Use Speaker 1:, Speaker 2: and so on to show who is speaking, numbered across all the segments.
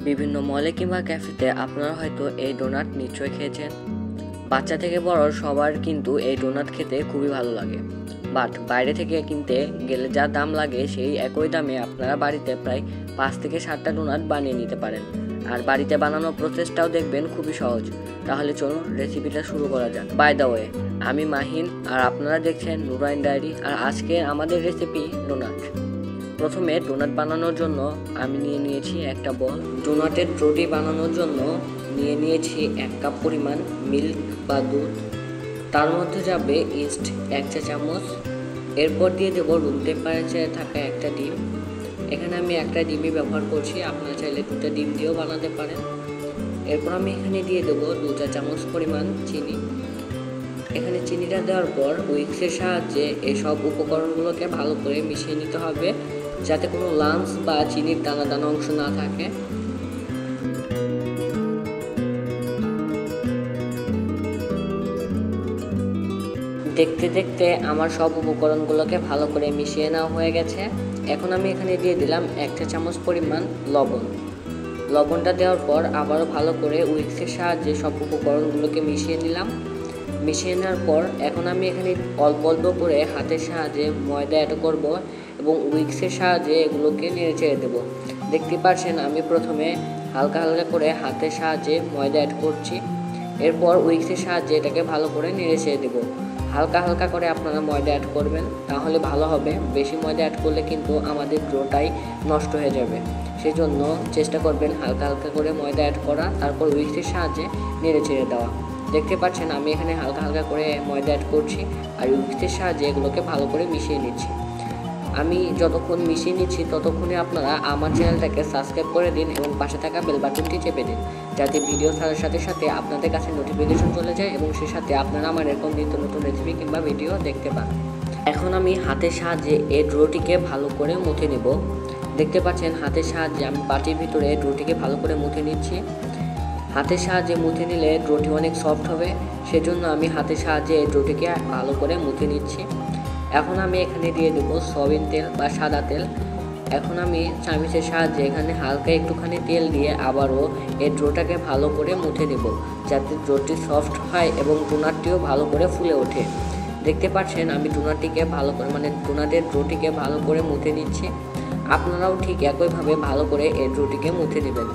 Speaker 1: বিভিন্ন মলে কিংবা ক্যাফেতে আপনারা হয়তো এই ডোনাট নিশ্চয়ই খেয়েছেন। বাচ্চা থেকে বড় সবার কিন্তু এই ডোনাট খেতে খুবই ভালো লাগে, বাট বাইরে থেকে কিনতে গেলে যা দাম লাগে সেই একই দামে আপনারা বাড়িতে প্রায় 5 থেকে 7টা ডোনাট বানিয়ে নিতে পারেন। আর বাড়িতে বানানোর প্রসেসটাও দেখবেন খুবই সহজ। তাহলে চলুন রেসিপিটা শুরু করা যাক। বাই দ্য ওয়ে, আমি মাহিন আর আপনারা দেখছেন নুরাইন ডায়েরি। আর আজকে আমাদের রেসিপি ডোনাট। প্রথমে ডোনাট বানানোর জন্য আমি নিয়ে নিয়েছি একটা বল। ডোনাটের রুটি বানানোর জন্য নিয়ে নিয়েছি 1 কাপ পরিমাণ মিল্ক বা দুধ। তার মধ্যে যাবে ইস্ট 1 চা চামচ। এরপর দিয়ে দেবো রুম টেম্পারেচারে থাকা একটা ডিম। এখানে আমি একটা ডিমই ব্যবহার করছি, আপনারা চাইলে 2টা ডিম দিয়েও বানাতে পারেন। এরপর আমি এখানে দিয়ে দেবো 2 চা চামচ পরিমাণ চিনি। এখানে চিনিটা দেওয়ার পর উইক্সের সাহায্যে এসব উপকরণগুলোকে ভালো করে মিশিয়ে নিতে হবে, যাতে কোনো লাম্পস বা চিনির দানা দানা অংশ না থাকে। দেখতে দেখতে আমার সব উপকরণগুলোকে ভালো করে মিশিয়ে নেওয়া হয়ে গেছে। এখন আমি এখানে দিয়ে দিলাম 1 চা চামচ পরিমাণ লবণ। লবণটা দেওয়ার পর আবারও ভালো করে উইক্সের সাহায্যে সব উপকরণগুলোকে মিশিয়ে নিলাম। মিশিয়ে নেওয়ার পর এখন আমি এখানে অল্প অল্প করে হাতের সাহায্যে ময়দা অ্যাড করব এবং উইক্সের সাহায্যে এগুলোকে নেড়ে চেড়ে দেবো। দেখতে পাচ্ছেন আমি প্রথমে হালকা হালকা করে হাতের সাহায্যে ময়দা অ্যাড করছি, এরপর উইক্সের সাহায্যে এটাকে ভালো করে নেড়ে চেড়ে দেবো। হালকা হালকা করে আপনারা ময়দা অ্যাড করবেন, তাহলে ভালো হবে। বেশি ময়দা অ্যাড করলে কিন্তু আমাদের ডোটাই নষ্ট হয়ে যাবে। সেই জন্য চেষ্টা করবেন হালকা হালকা করে ময়দা অ্যাড করা, তারপর উইক্সের সাহায্যে নেড়ে চেড়ে দেওয়া। দেখতে পাচ্ছেন আমি এখানে হালকা হালকা করে ময়দা অ্যাড করছি আর উইক্সের সাহায্যে এগুলোকে ভালো করে মিশিয়ে নিচ্ছি। আমি যতক্ষণ মিশিয়ে নিচ্ছি ততক্ষণে আপনারা আমার চ্যানেলটাকে সাবস্ক্রাইব করে দিন এবং পাশে থাকা বেল বাটনটি চেপে দিন, যাতে ভিডিও ছাড়ার সাথে সাথে আপনাদের কাছে নোটিফিকেশন চলে যায় এবং সেই সাথে আপনারা আমার এরকম নিত্য নতুন রেসিপি কিংবা ভিডিও দেখতে পান। এখন আমি হাতের সাহায্যে এই ডোটিকে ভালো করে মুথে নেব। দেখতে পাচ্ছেন হাতের সাহায্যে আমি বাটির ভিতরে ডোটিকে ভালো করে মুথে নিচ্ছি। হাতের সাহায্যে মুথে নিলে ডোটি অনেক সফট হবে, সেজন্য আমি হাতের সাহায্যে এই ডোটিকে ভালো করে মুথে নিচ্ছি। এখন আমি এখানে দিয়ে দেবো সয়াবিন তেল বা সাদা তেল। এখন আমি চামচের সাহায্যে এখানে হালকা একটুখানি তেল দিয়ে আবারও এই ডোটাকে ভালো করে মুথে নেব, যাতে ডোটি সফট হয় এবং ডোনাটটিও ভালো করে ফুলে ওঠে। দেখতে পাচ্ছেন আমি ডোনাটটিকে ভালো করে ডোনাটের ডোটিকে ভালো করে মুথে নিচ্ছি। আপনারাও ঠিক একইভাবে ভালো করে এই ডোটিকে মুথে নেবেন।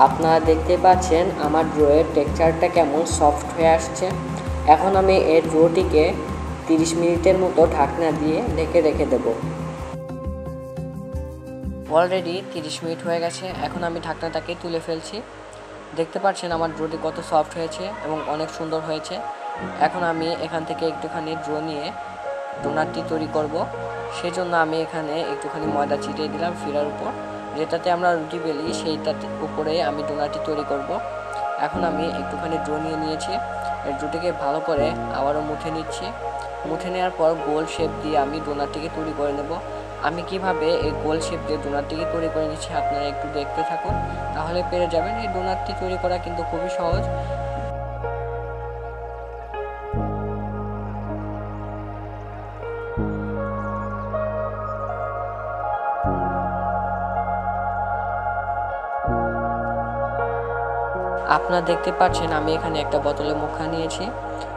Speaker 1: আপনারা দেখতে পাচ্ছেন আমার ডোয়ের টেক্সচারটা কেমন সফট হয়ে আসছে। এখন আমি এই ডোটিকে 30 মিনিটের মতো ঢাকনা দিয়ে ঢেকে রেখে দেব। অলরেডি 30 মিনিট হয়ে গেছে। এখন আমি ঢাকনাটাকে তুলে ফেলছি। দেখতে পাচ্ছেন আমার ডোটি কত সফট হয়েছে এবং অনেক সুন্দর হয়েছে। এখন আমি এখান থেকে একটুখানি ডো নিয়ে ডোনাটটি তৈরি করব। সেজন্য আমি এখানে একটুখানি ময়দা ছিটিয়ে দিলাম ফিরার উপর, যেটাতে আমরা রুটি বেলি সেইটার উপরে আমি ডোনাটটি তৈরি করব। এখন আমি একটুখানি ডো নিয়ে নিয়েছি, এই ডোটিকে ভালো করে আবারও মুথে নিচ্ছি। মুথে নেওয়ার পর গোল শেপ দিয়ে আমি ডোনাটটিকে তৈরি করে নেব। আমি কিভাবে এই গোল শেপ দিয়ে ডোনাটটিকে তৈরি করে নিচ্ছি আপনারা একটু দেখতে থাকুন, তাহলে পেরে যাবেন। এই ডোনাটটি তৈরি করা কিন্তু খুবই সহজ। আপনারা দেখতে পাচ্ছেন আমি এখানে একটা বোতলে মুখা নিয়েছি।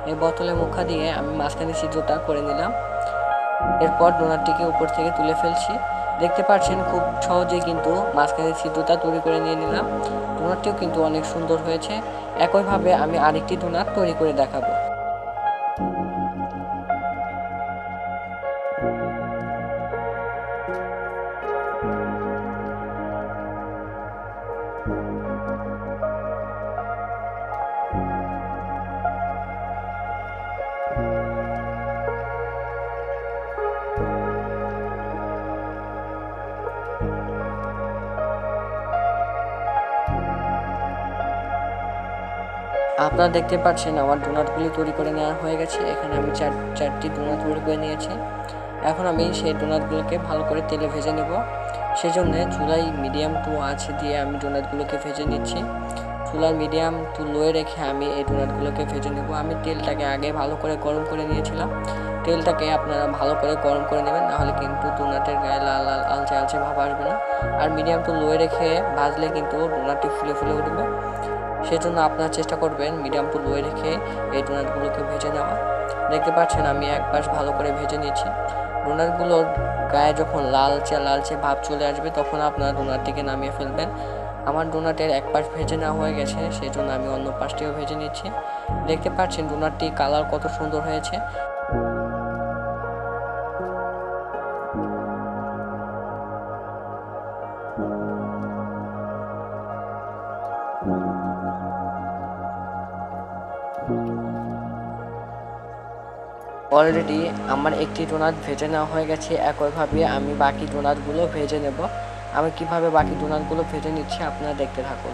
Speaker 1: এই বোতলে মুখা দিয়ে আমি মাঝখানে ছিদ্রটা করে নিলাম। এরপর ডোনাটটিকে উপর থেকে তুলে ফেলছি। দেখতে পাচ্ছেন খুব সহজেই কিন্তু মাঝখানে ছিদ্রটা তৈরি করে নিয়ে নিলাম। ডোনাটটিও কিন্তু অনেক সুন্দর হয়েছে। একইভাবে আমি আরেকটি ডোনাট তৈরি করে দেখাবো। আপনারা দেখতে পাচ্ছেন আমার ডোনাটগুলি তৈরি করে নেওয়া হয়ে গেছে। এখানে আমি চারটি ডোনাট তৈরি করে নিয়েছি। এখন আমি সেই ডোনাটগুলোকে ভালো করে তেলে ভেজে নেব। সেজন্য চুলায় মিডিয়াম টু আঁচ দিয়ে আমি ডোনাটগুলোকে ভেজে নিচ্ছি। চুলার মিডিয়াম টু লোয়ে রেখে আমি এই ডোনাটগুলোকে ভেজে নেব। আমি তেলটাকে আগে ভালো করে গরম করে নিয়েছিলাম। তেলটাকে আপনারা ভালো করে গরম করে নেবেন, নাহলে কিন্তু ডোনাটের গায়ে লাল লাল আলচে আলচে ভাব আসবে না। আর মিডিয়াম টু লোয়ে রেখে ভাজলে কিন্তু ডোনাটটি ফুলে ফুলে উঠবে। সেজন্য আপনারা চেষ্টা করবেন মিডিয়াম টু লোয়ে রেখে এই ডোনাটগুলোকে ভেজে নেওয়া। দেখতে পাচ্ছেন আমি এক পাশ ভালো করে ভেজে নিয়েছি। ডোনাটগুলোর গায়ে যখন লালচে লালচে ভাব চলে আসবে তখন আপনারা ডোনাটটিকে নামিয়ে ফেলবেন। আমার ডোনাটের এক পাশ ভেজে নেওয়া হয়ে গেছে, সেই জন্য আমি অন্য পাশটিও ভেজে নিচ্ছি। দেখতে পাচ্ছেন ডোনাটটি কালার কত সুন্দর হয়েছে। অলরেডি আমার একটি ডোনাট ভেজে নেওয়া হয়ে গেছে। একইভাবে আমি বাকি ডোনাটগুলো ভেজে নেব। আমি কিভাবে বাকি ডোনাটগুলো ভেজে নিচ্ছি আপনারা দেখতে থাকুন।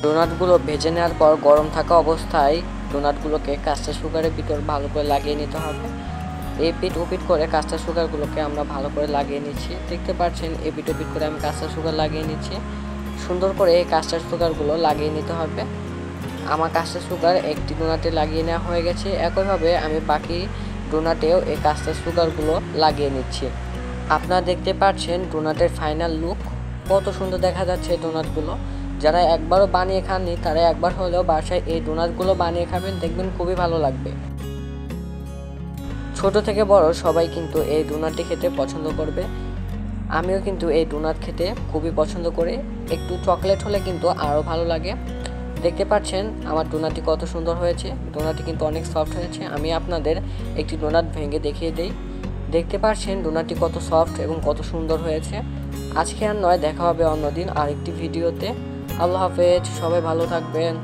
Speaker 1: ডোনাটগুলো ভেজে নেওয়ার পর গরম থাকা অবস্থায় ডোনাটগুলোকে কাস্টার্ড সুগারের ভিতর ভালো করে লাগিয়ে নিতে হবে। এপিট ওপিট করে কাস্টার্ড সুগারগুলোকে আমরা ভালো করে লাগিয়ে নিচ্ছি। দেখতে পাচ্ছেন এপিট ওপিট করে আমি কাস্টার্ড সুগার লাগিয়ে নিচ্ছি। সুন্দর করে এই কাস্টার্ড সুগারগুলো লাগিয়ে নিতে হবে। আমার কাস্টার্ড সুগার একটি ডোনাটে লাগিয়ে নেওয়া হয়ে গেছে। একইভাবে আমি বাকি ডোনাটেও এই কাস্টার্ড সুগারগুলো লাগিয়ে নিচ্ছি। আপনারা দেখতে পাচ্ছেন ডোনাটের ফাইনাল লুক কত সুন্দর দেখা যাচ্ছে। ডোনাটগুলো যারা একবারও বানিয়ে খাননি তারা একবার হলেও বাসায় এই ডোনাটগুলো বানিয়ে খাবেন, দেখবেন খুবই ভালো লাগবে। ছোট থেকে বড় সবাই কিন্তু এই ডোনাটটি খেতে পছন্দ করবে। আমিও কিন্তু এই ডোনাট খেতে খুবই পছন্দ করি। একটু চকলেট হলে কিন্তু আরও ভালো লাগে। দেখতে পাচ্ছেন আমার ডোনাটটি কত সুন্দর হয়েছে। ডোনাটটি কিন্তু অনেক সফট হয়েছে। আমি আপনাদের একটি ডোনাট ভেঙে দেখিয়ে দেই। দেখতে পাচ্ছেন ডোনাটটি কত সফট এবং কত সুন্দর হয়েছে। আজকে আর নয়, দেখা হবে অন্যদিন আরেকটি ভিডিওতে। আল্লাহ হাফেজ, সবাই ভালো থাকবেন।